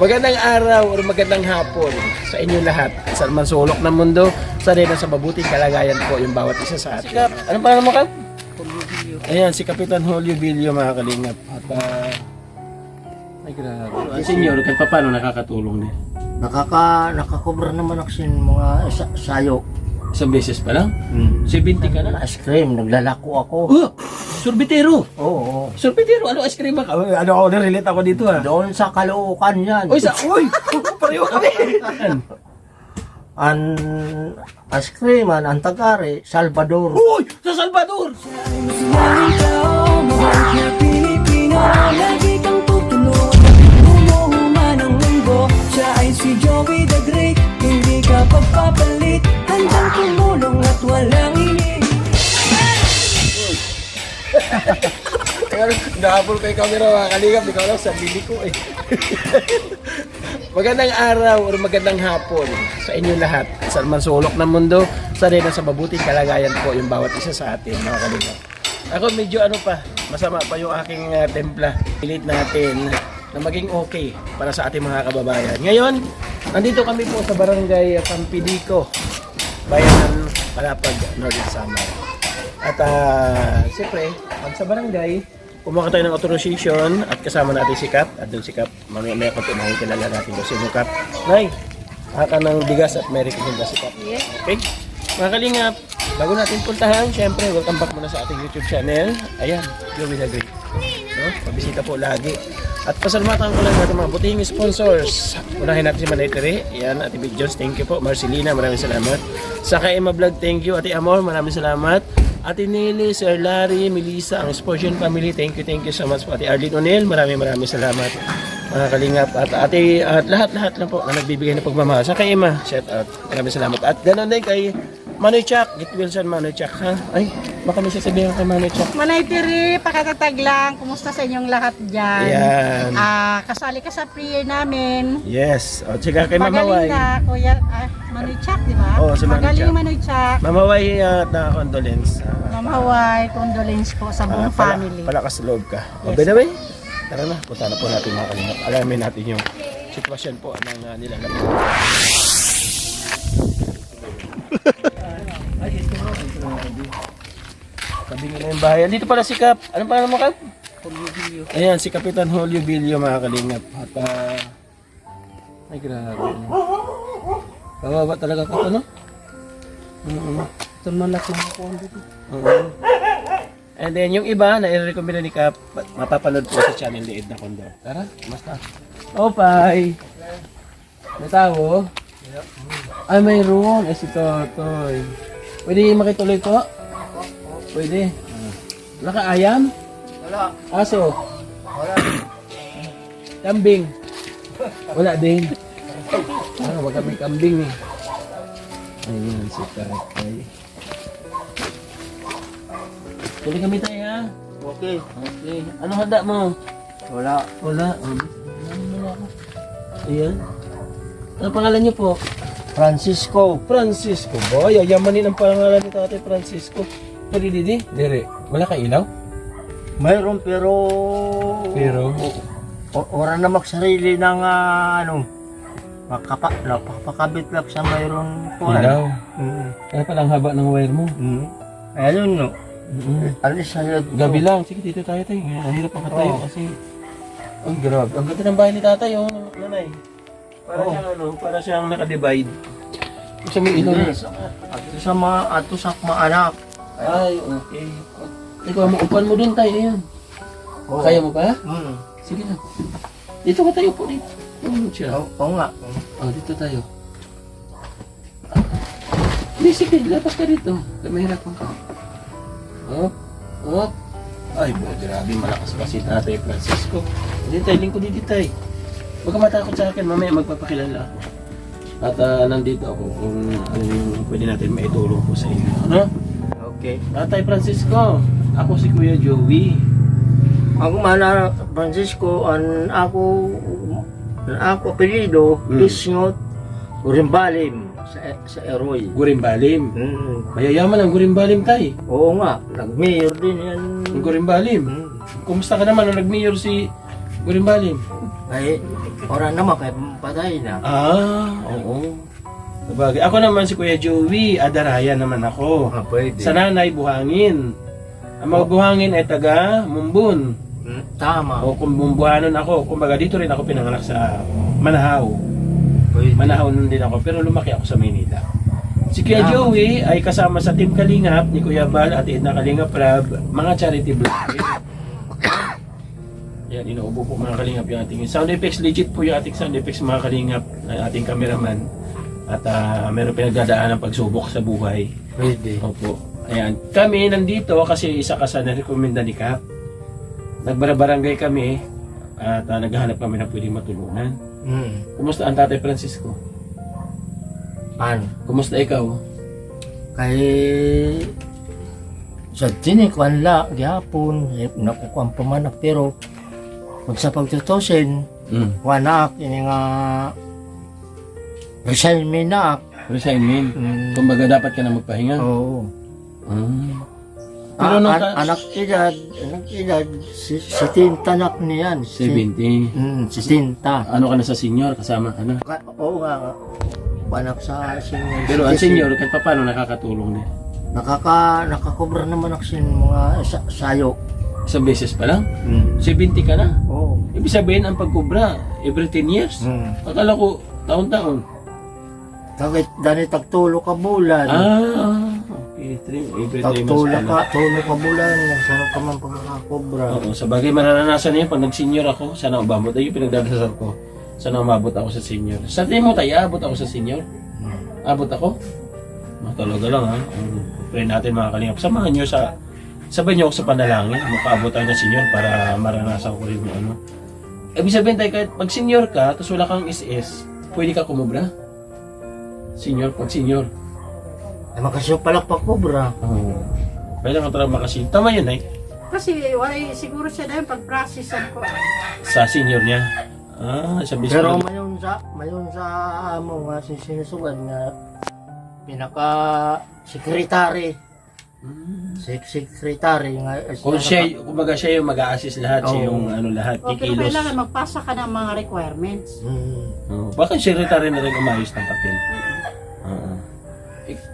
Magandang araw o magandang hapon sa inyong lahat. Sa man sulok ng mundo, sa rin sa mabuting kalagayan po yung bawat isa sa atin. Anong pangalan mo, Kap? Ayan, si Kapitan Julio Villo, mga kalingap. At, ay grabe. Ang senyor, kahit pa paano nakakatulong niya? Nakakobra naman ako sa mga sayo. Isang beses pa lang? 70 ka na? Ice cream, naglalako ako. Sorbetero! Oo. Sorbetero, ano ice cream ba? Ano ako, relate ako dito ha? Doon sa Caloocan yan. Uy, pareho kami! Ang ice cream, ang tagare, Salvador. Uy! Sa Salvador! Maraming tao, mabait na Pilipino. Lagi kang tutulog, umuhuma ng mundo. Siya ay si Joey the Great, hindi ka pagpapalit. Handang tumulong at walang Nahabol kay camera, mga kalingap, ikaw lang sa bili ko eh. Magandang araw o magandang hapon sa inyong lahat. Sa man sulok ng mundo, sa rin sa mabuting kalagayan po yung bawat isa sa atin, mga kalingap. Ako medyo masama pa yung aking templa. Pilit natin na maging okay para sa ating mga kababayan. Ngayon, nandito kami po sa barangay Pampidico, bayan ng Palapag, Northern Samar. At siyempre, pag sa barangay, kumuha tayo ng authorization at kasama natin si Kap. At doon si Kap, mamaya konti makikilala natin doon si Kap. Nay, haka ng bigas at Merry Christmas si Kap. Okay? Mga kalingap, bago natin puntahan, syempre, welcome back muna sa ating YouTube channel. Ayan, Joey the Great. No? Pabisita po lagi. At pasalamatan ko lang natin mga butihing sponsors. Unahin natin si Manay Tere. Ayan, Ate Big Jones, thank you po. Marcelina, maraming salamat. Saka Emma Vlog, thank you. Ate Amor, maraming salamat. Ate Nelly, Sir Larry, Melissa, ang Explosion Family, thank you so much po. Ate Arlene O'Neill, maraming salamat. Mga kalingap at lahat-lahat lang po na nagbibigay ng pagmamahal. Sa kay Emma, shout out, maraming salamat. At ganoon din kay Manoy Chuck, Git Wilson Manoy Chuck, ha? Ay, baka may sasabihin kay Manoy Chuck. Manay Tiri, pakatatag lang. Kumusta sa inyong lahat dyan? Ayan. Kasali ka sa prayer namin. Yes. O, tsaka kay Mama Magaling Way. na, Kuya Manoy Chuck, di ba? Oo, si Manoy Magaling Chuck. Manoy Chuck. Mama Way, na condolence. Ma'am Hawaii, condolence po sa buong family. Palakas loob ka. O, Yes. by the way, tara na, punta na po natin mga kalingap. Alamin natin yung sitwasyon po ng nilalabas. Ay, ito na. Sabi nila yung bahay. Dito pala si Kap. Anong pangalan mo, Kap? Ayan, si Kapitan Julio Villo, mga kalingap. At, ay, grabe. Kawawa talaga ko, ano? Tumanak lang ako dito. And then, yung iba, na-recommend ni Kap, mapapanood po sa channel ni Edna Condor. Tara, basta. Opay! May tao? Ay, mayroon. Eh, si Totoy. Pwede makituloy po? Pwede. Wala ka ayam? Wala. Aso? Wala. Kambing? Wala din. Wag kami kambing eh. Ayan, si Tatay. Tuloy kami tayo ha? Okay. Okay. Ano handa mo? Wala. Wala. Wala ako. Ayan. Ano pangalan niyo po? Francisco. Francisco. Boy, yayamanin ang pangalan ni Tatay Francisco. Pwede didi? Dire. Wala ka ilaw? Mayroon pero... Wala na magsarili ng napakabit lang sa mayroon po. Ilaw. Kaya pala ang haba ng wire mo. Ayun no. Alis sa loob. Gabi lang. Sige, dito tayo tayo. Ang hirap ang katayo kasi... Ang grabe. Ang ganda ng bahay ni Tatay, oh. Nanay. Para siyang naka-divide. Gusto mo ilaw na? Ato sa mga anak. Ay, okay. Ikaw, maupan mo dun tayo. Ayan. Oo. Kaya mo pa? Hmm. Sige na. Dito ka tayo po dito. Siya. Oo nga. Dito tayo. Hindi, sige. Lapas ka dito. Mahirapan ka. Op. Ay, grabe. Malakas pa si Tatay Francisco. Dito tayo. Lingko dito tayo. Huwag ka matakot sa akin. Mamaya magpapakilala ako. At nandito ako kung ano yung pwede natin maitulong po sa inyo. Ano? Okay. Tatay Francisco. Ako si Kuya Joey. Ako mana Francisco ako apelyido Isngot Urimbalim sa Eroy. Gurimbalim. Mayayaman ang Gurimbalim tay. Oo nga, nag-mayor din yan. Ang Gurimbalim. Kumusta ka naman nung nag-mayor si Gurimbalim? Ay, Ora naman kay patay na. Oo. Sabagay. Ako naman si Kuya Joey, Adaraya naman ako. Pwede. Sa nanay, Buhangin. Ang mga Buhangin ay taga Mumbun. Tama. O kung Bumbuhanon ako, kumbaga dito rin ako pinanganak sa Manahaw. Pwede. Manahaw nun din ako, pero lumaki ako sa Maynila. Si Kuya Joey ay kasama sa Team Kalingap ni Kuya Bal at Edna Kalingap Rab, mga charity vlogger. Yan, inuubo po mga Kalingap yung ating sound effects. Legit po yung ating sound effects mga Kalingap, ang ating cameraman. At meron pinagdadaan ng pagsubok sa buhay. Pwede. Opo. Ayan. Kami nandito kasi isa ka sa narekomenda ni Kap. Nagbarabarangay kami at naghahanap kami na pwedeng matulungan. Kumusta ang Tatay Francisco? Ano? Kumusta ikaw? Kay sa tinikwan la gyapon nakukuha pamanak pero kung sa pagtutusin wanak ini nga resign me na. Resignment. Kumbaga dapat ka na magpahinga. Oo. Pero nung anak edad si tintanak niyan. 70. Si tinta. Ano ka na sa senior? Kasama ka na. Oo nga. Anak sa senior. Pero ang senior, kahit pa paano nakakatulong din? Nakakobra naman ako sa mga sayo. Isang beses pa lang? 70 ka na? Oo. Ibig sabihin ang pagkubra, every 10 years? Akala ko, taon-taon. Kahit dani tagtulo ka bulan. Okay. Every 3 months Tagtulo pala. ka bulan. Saan ka man pagkakobra. Oo, sa bagay mararanasan niyo pag nag-senior ako, sana umabot. Ayun yung pinagdadasal ko. Sana umabot ako sa senior. Sa tingin mo tayo, abot ako sa senior? Abot ako? Talaga lang ha. Pray natin mga Kalingap. Samahan niyo sabay niyo ako sa panalangin. Makaabot tayo ng senior para maranasan ko rin yung ano. Ibig sabihin tayo, kahit pag senior ka, tapos wala kang SS, pwede ka kumubra? Senior, pag senior. Ay makasyo pala pagkobra. Oo. Pwede ka talaga makasin. Tama yun eh. Kasi wala siguro siya na yung pag-processan ko. Sa senior niya. Sa business. Pero mayon sa amo nga sinusugan nga pinaka sekretary. Sekretary nga. Kung siya, kumbaga siya yung mag-a-assist lahat, siya yung ano lahat, O, pero kikilos. kailangan magpasa ka ng mga requirements. Baka secretary na rin umayos ng papel.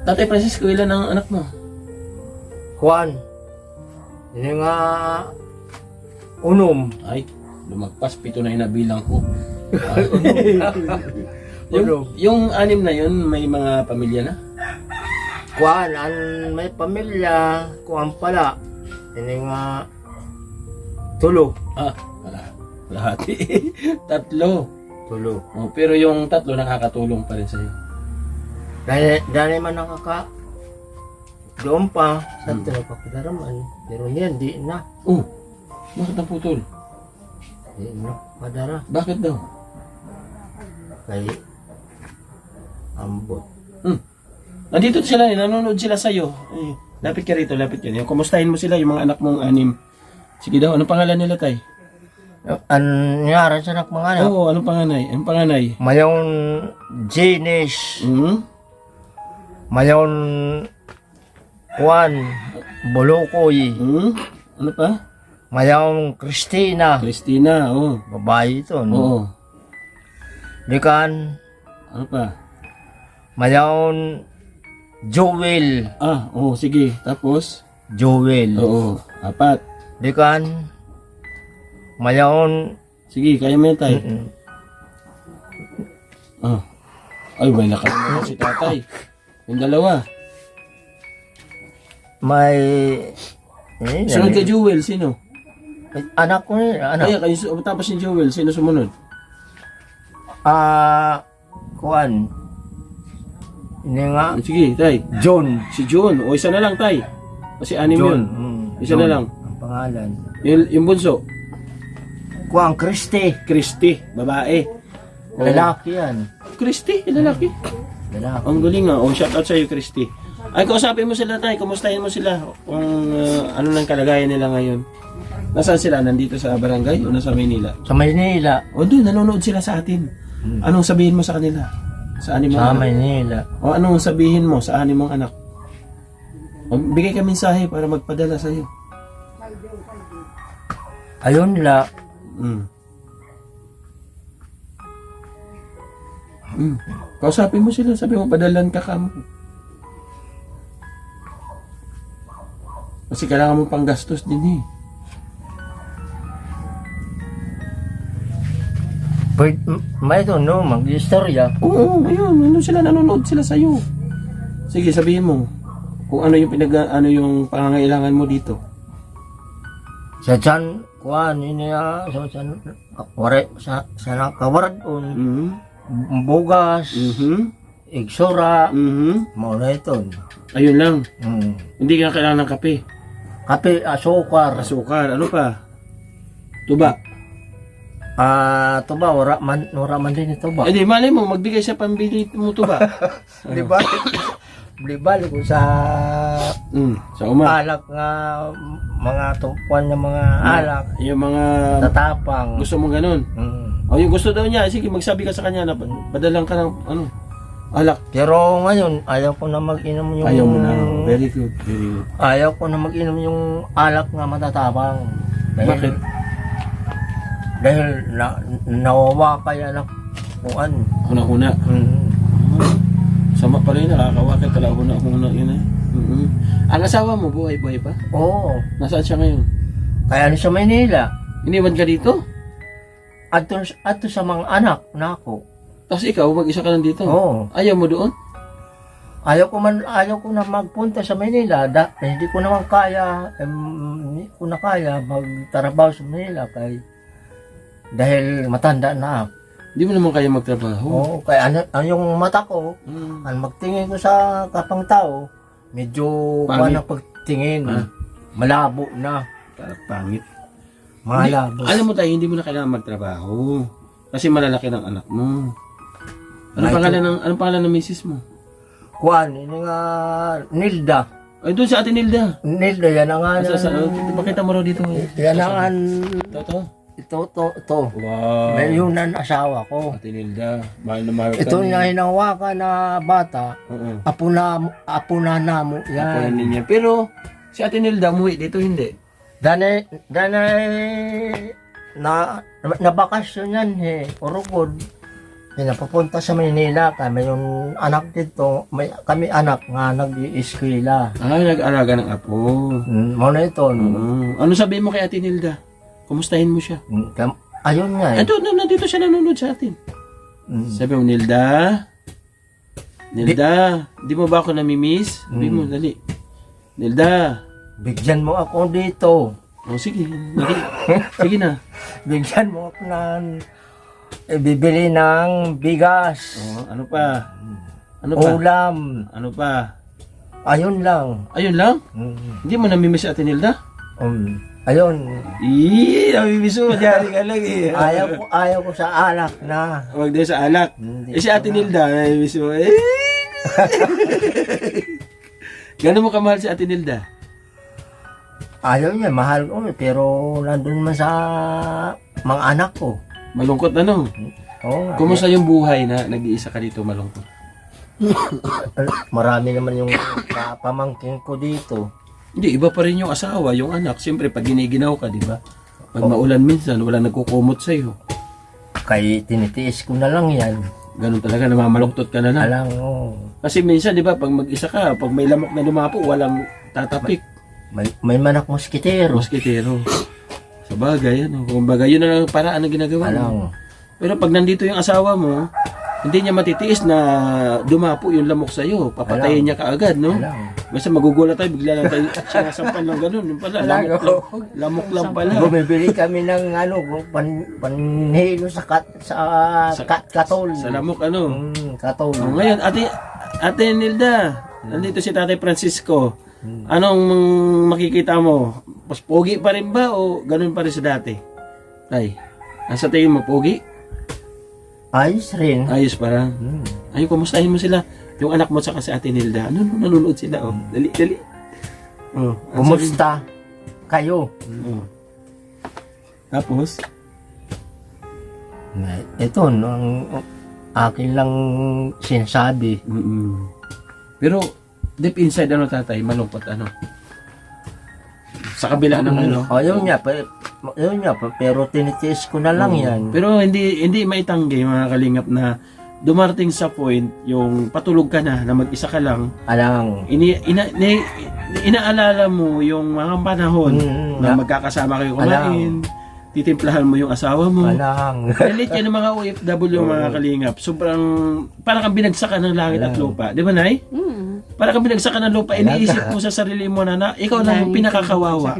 Tatay Francisco, ilan ang anak mo? Juan. Ini nga unom. Ay, lumagpas, 7 na inabilang ko. Unom. Yung 6 na yun, may mga pamilya na? Juan, ang may pamilya, kuan pala. Ini nga tulo. Wala. Lahati. 3. Tulo. Pero yung 3 nakakatulong pa rin sa'yo. Dahil man nakaka doon pa sa pinagpapadaraman. Pero yan, di na. Bakit naputol? Di na padara. Bakit daw? Kay ambot. Nandito sila, nanonood sila sa'yo. Lapit ka rito, lapit ka. Kumustahin mo sila, yung mga anak mong 6. Sige daw, anong pangalan nila, tay? Ang nangyari sa anak mga anak. Oo, anong panganay? Anong panganay? Mayon Janice. Mayon Juan Bolokoy. Ano pa? Mayon Christina. Christina, oo. Babae ito, no? Oo. Dikan. Ano pa? Mayon Joel. Oo, sige. Tapos? Joel. Oo, 4. Dikan. Mayon. Sige, kaya mo yun, tay. Ay, may nakalimutan si tatay. Yung 2. May... Sunod kay Jewel, sino? Anak ko yun. Anak. Kaya kayo, tapos ni Jewel, sino sumunod? Kuan. Ini nga. Sige, tay. John. Si John. O, isa na lang, tay. Kasi 6 John. yun. Isa na lang. Ang pangalan. Yung bunso. Kuan Christy. Christy, babae. Lalaki yan. Christy, lalaki. Lalaki. Ang galing nga. O, shout out sa'yo, Christy. Ay, kausapin mo sila, tay. Kumustahin mo sila. Kung ano lang kalagayan nila ngayon. Nasaan sila? Nandito sa barangay o nasa Maynila? Sa Maynila. O, doon. Nanonood sila sa atin. Anong sabihin mo sa kanila? Sa 6 mong Sa anak? Maynila. O, anong sabihin mo sa 6 mong anak? O, bigay ka mensahe para magpadala sa'yo. Ayun nila. Kausapin mo sila, sabi mo padalan ka kamo. Kasi kailangan mo pang gastos din eh. Pwede, may ito, no, mag-istorya. Oo, ayun, nanonood sila sa'yo. Sige, sabihin mo kung ano yung ano yung pangangailangan mo dito. Sa dyan, kuhan, yun niya, sa nakawarad on, bugas, igsura, mauna ito. Ayun lang. Hindi ka kailangan ng kape. Kape, asukar. Asukar, ano pa? Tuba. Tuba, wala man din ito ba? Eh di, malay mo, magbigay siya pambili mo tuba. Balik ko sa Sa uma. alak nga, mga tumpuan ng mga alak, Yung mga tatapang. gusto mo ganun. O yung gusto daw niya, sige magsabi ka sa kanya na padalang ka ng alak. Pero ngayon, ayaw ko na mag-inom yung... Ayaw mo na. Very good, very good. Ayaw ko na mag-inom yung alak nga matatapang. Bakit? Dahil nawawa kaya na kuan. Huna-huna. Sama pala yun, nakakawakit pala huna-huna yun eh. Ang asawa mo, buhay-buhay pa? Oo. Nasaan siya ngayon? Kaya ano sa Maynila, Iniwan ka dito? ato sa mga anak na ako. Tapos ikaw, mag-isa ka lang dito? Oo. Ayaw mo doon? Ayaw ko na magpunta sa Maynila. Hindi ko naman kaya, hindi ko na kaya magtrabaho sa Maynila dahil matanda na ako. Hindi mo naman kaya magtrabaho. Oo, kaya yung mata ko, magtingin ko sa kapang tao, medyo Pangit. na pagtingin. Malabo na. Pangit. Malabo. Alam mo tayo, hindi mo na kailangan magtrabaho. Kasi malalaki ng anak mo. Anong pangalan ng misis mo? Kuan, ini nga Nilda. Ay, doon sa atin Nilda. Nilda, yan ang nga. Pakita mo raw dito. Yan ang Ito. ito. Wow. May yun ang asawa ko. Ate Nilda. Mahal na mahal ka. Ito na hinawakan na bata. Oo. Apo na mo. Ako Yan. niya. Pero, si Ate Nilda umuwi dito, hindi. Danay nabakasyon yan Urugod. Pinapapunta sa Manila. Kami yung anak dito. Kami anak nga nag-i-eskwela. Nag-alaga ng apo. Muna ito. Ano sabihin mo kay Ate Nilda? Kumustahin mo siya? Ayun nga Ito, nandito siya nanonood sa atin. Sabi mo, Nilda, di mo ba ako namimiss? Sabi mo, dali. Nilda. Bigyan mo ako dito. Sige. Sige na. Bigyan mo ako ng bibili ng bigas. Ano pa? Ano pa? Ulam. Ano pa? Ayun lang. Ayun lang? Hindi mo namimiss si Ate Nilda? Ayun. Namimiss mo. Diyan ka lang eh. Ayaw ko sa alak na. Huwag din sa alak. Si Ate Nilda, namimiss mo. Gano'n mo kamahal si Ate Nilda? Ayaw niya, mahal ko pero nandun man sa mga anak ko. Malungkot ano? Oo. Kumusta yung buhay na nag-iisa ka dito malungkot? Marami naman yung pamangkin ko dito. Hindi, iba pa rin yung asawa, yung anak. Siyempre, pag giniginaw ka, di ba? Pag maulan minsan, wala nagkukumot sa'yo. Kaya tinitiis ko na lang yan. Ganun talaga, namamalungtot ka na na. Alang, Kasi minsan, di ba, pag mag-isa ka, pag may lamok na lumapo, walang tatapik. may manak moskitero. Moskitero. Sa bagay, ano. Kung bagay, yun na lang paraan na ginagawa mo. Alang. Pero pag nandito yung asawa mo, hindi niya matitiis na dumapo yung lamok sa'yo. Papatayin niya kaagad, no? Alang. Basta magugulat tayo, bigla lang tayo sinasampan lang ganun. Yung pala, lamok lang pala. Bumibili kami ng panhilo sa katol. Sa lamok, ano? Katol. Ngayon, Ate Nilda, nandito si Tatay Francisco. Anong makikita mo? Mas pogi pa rin ba o ganun pa rin sa dati? Tay, nasa tingin mo, pogi? Ayos rin. Ayos pa rin. Ayun, kumustahin mo sila. Yung anak mo saka si Ate Nilda. Ano, nanonood sila, oh. Dali. Kumusta kayo? Tapos? Ito, ang akin lang sinasabi. Pero, deep inside, ano tatay, malungkot, ano? Sa kabila ng ano? Ayun nga, pero tinitiis ko na lang yan. Pero hindi maitanggi, mga kalingap, na dumarating sa point, yung patulog ka na mag-isa ka lang, Alang. inaalala mo yung mga panahon na na- magkakasama kayo kumain, titimplahan mo yung asawa mo. Alang. Relate yan ng mga OFW, mga kalingap. Sobrang, parang kang binagsakan ng langit at lupa. Di ba, Nay? Parang kang binagsakan ng lupa. Iniisip mo sa sarili mo na ikaw na yung pinakakawawa.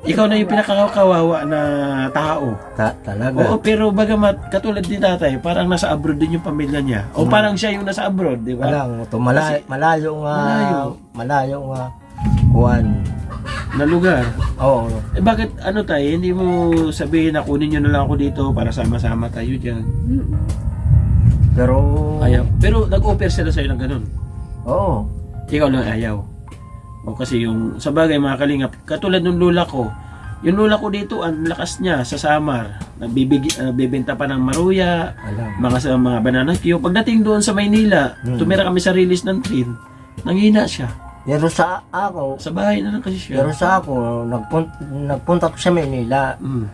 Ikaw na yung pinakakawawa na tao. Talaga. Oo, pero bagamat katulad ni tatay, parang nasa abroad din yung pamilya niya. O parang siya yung nasa abroad, di ba? Alang. Ito, malayo nga. Malayo. Malayo nga. Kuwan. Na lugar. Oo. Eh bakit ano tayo, hindi mo sabihin na kunin nyo na lang ako dito para sama-sama tayo dyan? Pero, Ayaw. Pero nag-offer sila sa'yo ng ganun. oo. Ikaw lang ayaw. O kasi yung, sa bagay mga kalingap, katulad ng lula ko, yung lula ko dito, ang lakas niya sa Samar. Nagbibenta pa ng maruya, Alam. sa mga banana Q. Pagdating doon sa Maynila, tumira kami sa release ng train, nanghina siya. Pero sa ako, Sa bahay na lang kasi siya. pero sa ako, nagpunta ko sa Manila. Mm.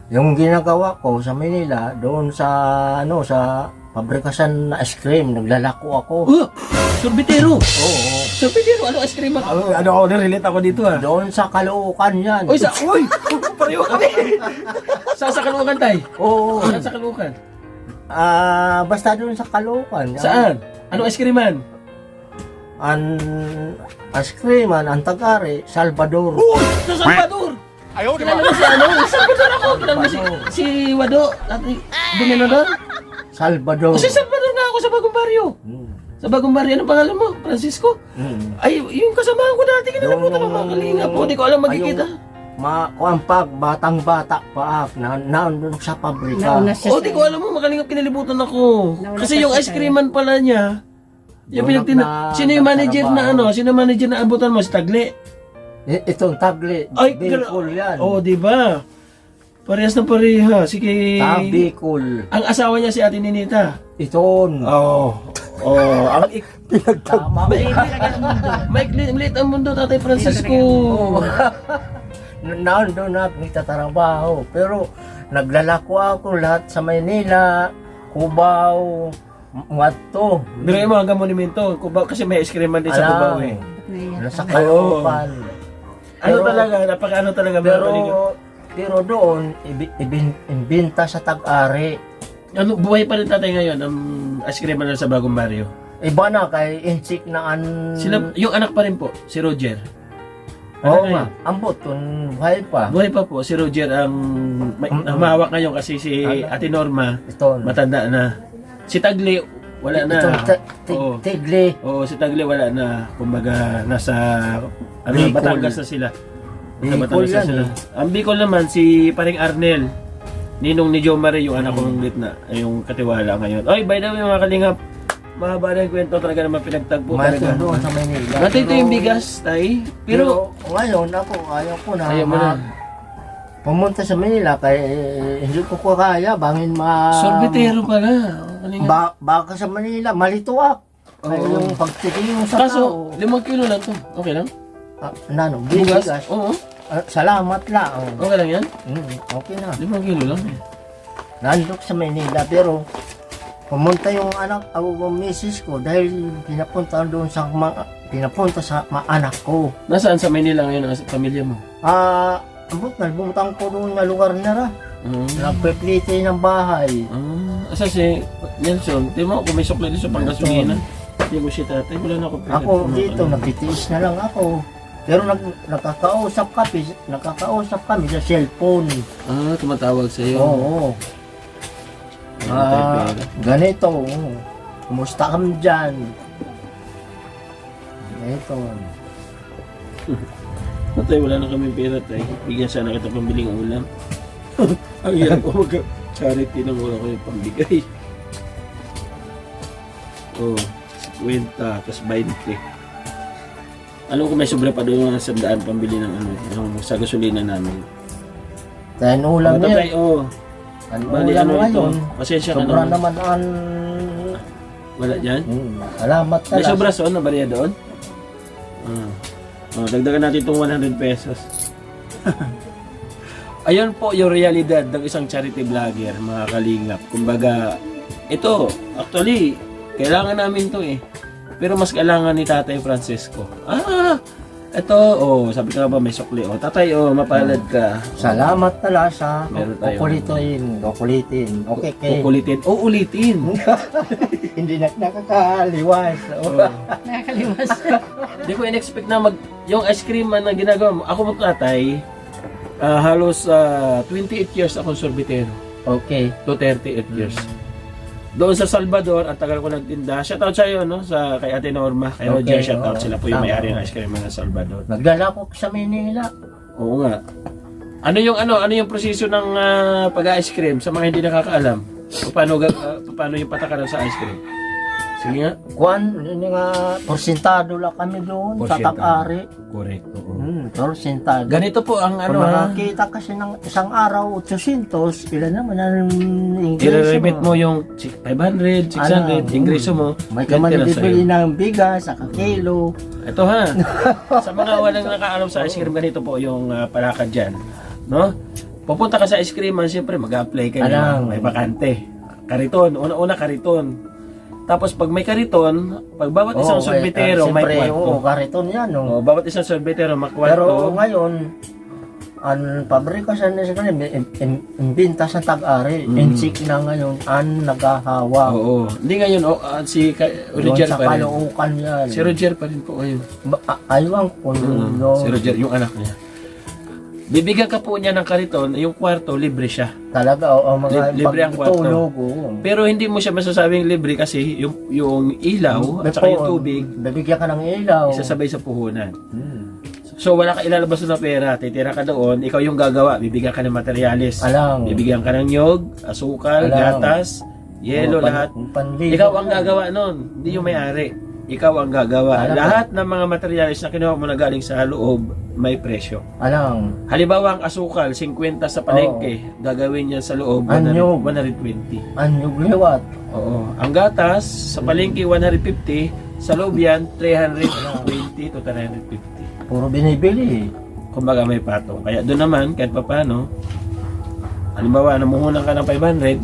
Yung ginagawa ko sa Manila, doon sa sa pabrikasan na ice cream, naglalako ako. Oh! Sorbitero! Oo. Sorbitero! Ano ice cream ako? Ano ako, relate ako dito ah. Doon sa Caloocan yan. Uy! Uy! Pareho kami! Sa Caloocan tayo? Oo. Saan sa Caloocan? Basta doon sa Caloocan. Saan? Ano ice creaman? Ang ice cream, ang tagare, Salvador. Uy! Sa Salvador! Kilala mo si ano? Salvador ako! Kilala mo si Wado? Dominador? Salvador. Si Salvador nga ako sa Bagong Baryo. Sa Bagong Baryo, anong pangalan mo? Francisco? Ay, yung kasamahan ko dati, kinalabutan ng mga kalingap po. Hindi ko alam magkikita. Kuampag, batang-bata pa naandun sa pabrika. Nauna siya O, di ko alam mo, makalingap kinalibutan ako. Kasi yung ice creaman pala niya, yung sino yung manager na ano? Sino yung manager na abutan mo? Si Tagle? Itong tagli, Ay, Bicol yan. Oh, di ba? Parehas na pareha. Sige. Bicol. Ang asawa niya si Ate Ninita. Iton. Oo. Oh, ang Tama. maiklit ang mundo, Tatay Francisco. Naandun na nagtatrabaho. Pero naglalako ako lahat sa Maynila, Cubao, Mato. Bigay mo hanggang monumento. Kasi may ice cream man din sa Cubao eh. Nasa Caloocan. Ano Pero- talaga, napaka-ano talaga. Pero doon, ibinta sa tag-ari. Ano, buhay pa rin tatay ngayon ang ice cream man sa Bagong Baryo. Iba na kay Insik na Yung anak pa rin po, si Roger. Oo Ano nga, ambot, buhay pa. Buhay pa po, si Roger ang humawak ngayon kasi si Ate Norma, Ito, matanda na. Si Tagle, wala na. Oo. Tigli. Oo, si Tagle wala na. Kumbaga, nasa Bicol. Batangas na sila. Nasa Bicol Batangas na yan sila. Ang Bicol naman, si paring Arnel. Ninong ni Jo Marie, yung anak kong gitna. Yung katiwala ngayon. Oy, by the way, mga kalingap, mahaba na yung kwento talaga naman pinagtagpo talaga. Mato doon sa Manila. Natin ito yung bigas, tay. Pero, ngayon, ayaw ko na. ayaw mo na. Pumunta sa Manila kay hindi ko kaya bangin Sorbitero pala. Kalingap. baka sa Manila malituak. Kaya Oo. yung pagtitingin mo sa Kaso, tao. 5 kilo lang to. Okay lang? Bigas. Oo. Salamat lang. Okay lang yan? Okay na. 5 kilo lang eh. Nandok sa Manila pero pumunta yung misis ko dahil pinapunta sa anak ko. Nasaan sa Manila ngayon ang pamilya mo? Bumutang ko doon na lugar na ra. Nagpe-plite ng bahay. Asa si Nelson, di mo kung may sukli dito sa Pangasinan. Hindi mo siya tatay, wala na ako pera. Ako dito, nagtitiis na lang ako. Pero nakakausap kami sa cellphone. Tumatawag sa iyo. Oo. Ganito. Kumusta kami dyan? Ganito. Tatay, wala na kami pera tay. Bigyan sana kita pambiling ulam. Ang hirap ko mag-charity ng wala ko yung pambigay. Oh, 50, tapos 20. Alam ko may sobra pa doon sa 100 pambili ng ano, yung sa gasolina namin. Kaya ulam Tatay, yan. oh. Ang Bali, ulam ano ito? ngayon. Pasensya ka Sobra naman. naman ang... Wala dyan? Salamat May talaga. sobra soon na bariya doon? Dagdagan natin itong 100 pesos. Ayun po yung realidad ng isang charity vlogger, mga kalingap. Kumbaga, Ito, actually, kailangan namin to eh. Pero mas kailangan ni Tatay Francisco. Ito, sabi ka ba may sukli. Tatay, mapalad ka. Salamat tala sa Meron tayo. kukulitin. Okay, Ulitin. Ulitin. Hindi na nakakaliwas. Nakakalimas. Hindi ko in-expect na yung ice cream na ginagawa mo. Ako mo, Tatay, halos 28 years akong sorbetero. Okay. To 38 years. Doon sa Salvador, ang tagal ko nagtinda. Shoutout sa iyo, no? Kay Ate Norma. Kay Roger, shoutout. Sila po yung may-ari ng ice cream ng Salvador. Nagdala ko sa Manila. Oo nga. Ano yung proseso ng pag-ice cream sa mga hindi nakakaalam? Paano yung patakaran sa ice cream? Sige nga. Yun nga, porsentado lang kami doon sa Porsyento. Takari. Correct. Oo. Porsentado. Ganito po ang Kung makakita kasi ng isang araw, 800, ilan naman ang ingreso i-remit mo yung 500, 600, ingreso mo. May ka man ganito na bibili sa'yo. ng bigas, saka kilo. Ito ha. Sa mga walang nakaalam sa ice cream, ganito po yung palakad dyan. No? Pupunta ka sa ice cream, siyempre mag-apply ka na. Alam. May bakante. Kariton. Una-una kariton. Tapos pag may kariton, pag bawat isang sorbetero may kwarto. Kariton yan. Bawat isang sorbetero may Pero kwarto. ngayon, ang pabrika sa nasa kanila, imbinta sa tag-ari. Insik na ngayon, ang naghahawa. Oo. Hindi ngayon, si Doon Roger sa pa rin. Caloocan yan. Si Roger pa rin po ngayon. Aywan ko. Si Roger, yung anak niya. Bibigyan ka po niya ng kariton, yung kwarto, libre siya. Talaga, mga Libre ang kwarto. pagtulog. Pero hindi mo siya masasabing libre kasi yung ilaw at saka yung tubig, Bibigyan ka ng ilaw. isasabay sa puhunan. So wala ka ilalabas na pera, titira ka doon, ikaw yung gagawa, bibigyan ka ng materyales. Alang. Bibigyan ka ng nyog, asukal, Alang. gatas, yelo, lahat. Panligo. Ikaw ang gagawa nun, hindi yung may-ari. Ikaw ang gagawa. Alam. Lahat ng mga materyales na kinuha mo na galing sa loob, may presyo. Alang. Halimbawa, ang asukal, 50 sa palengke, gagawin niya sa loob, Anyog. 120. Anyog liwat. Oo. Ang gatas, sa palengke, 150. Sa loob yan, 320 to 350. Puro binibili. Kumbaga may patong. Kaya doon naman, kahit papano, halimbawa, namuhunan ka ng 500,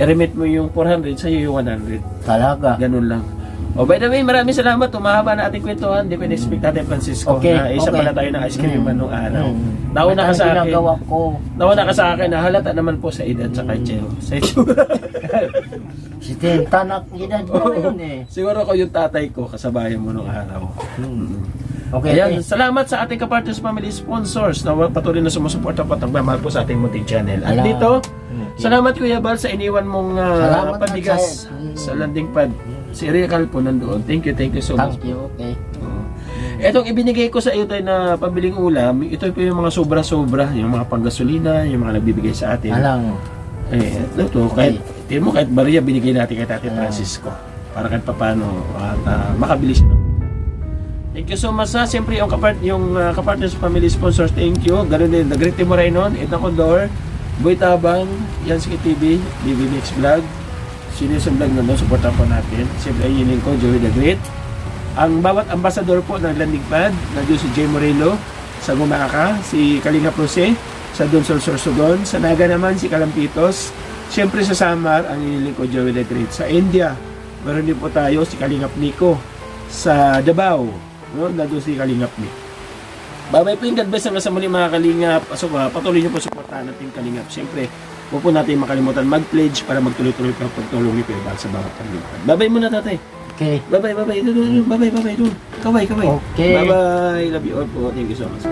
i-remit mo yung 400, sa'yo yung 100. Talaga. Ganun lang. By the way, maraming salamat. Tumahaba na ating kwentuhan. Hindi ko in-expect natin, Francisco, Okay, na isa okay. pala tayo ng ice cream nung araw. Mm. Nauna ka sa akin. Ginagawa ko. Nauna ka sa akin na halata naman po sa edad sa sa itsura. Si Tinta na edad mo yun eh. Siguro ako yung tatay ko, kasabayan mo nung araw. Okay. Ayan, salamat sa ating kapartners family sponsors na patuloy na sumusuporta po at nagmamahal po sa ating munting channel. At Alam. dito, salamat Kuya Bal sa iniwan mong Salamat pabigas na sa landing pad. Si Rical po nandoon. Thank you so much. Thank you, okay. Etong ibinigay ko sa iyo tayo na pabiling ulam, ito po yung mga sobra-sobra, yung mga panggasolina, yung mga nagbibigay sa atin. Alang. Ito, kahit, tingnan mo, kahit bariya binigay natin kay Tatay Francisco. Para kahit papano, at makabili siya. Thank you so much ha. Siyempre yung kapartners family sponsors, thank you. Ganun din, Great Timo Raynon, Edna Condor, Boy Tabang, Yansky TV, BBMX Vlog, Seniors Vlog na doon, supportan po natin. Siyempre ayinin ko, Joey the Great. Ang bawat ambasador po ng landing pad, nandiyo si Jay Morelo, sa Gumaka, si Kalinga Prose, sa Donsol Sorsogon, sa Naga naman si Kalampitos, siyempre sa Samar, ang iniling ko, Joey the Great. Sa India, meron din po tayo si Kalingap Nico. Sa Davao, no, nandiyo si Kalingap Nico. Bye-bye po yung God bless hanggang sa muli mga Kalingap. So, patuloy nyo po supportahan natin Kalingap. Siyempre, huwag po natin makalimutan mag-pledge para magtuloy-tuloy pa pagtulong ni Kuya Bal sa bawat paglipat. Bye-bye muna tatay. Okay. Bye-bye. Bye-bye. Kaway. Okay. Bye-bye. Love you all po. Thank you so much.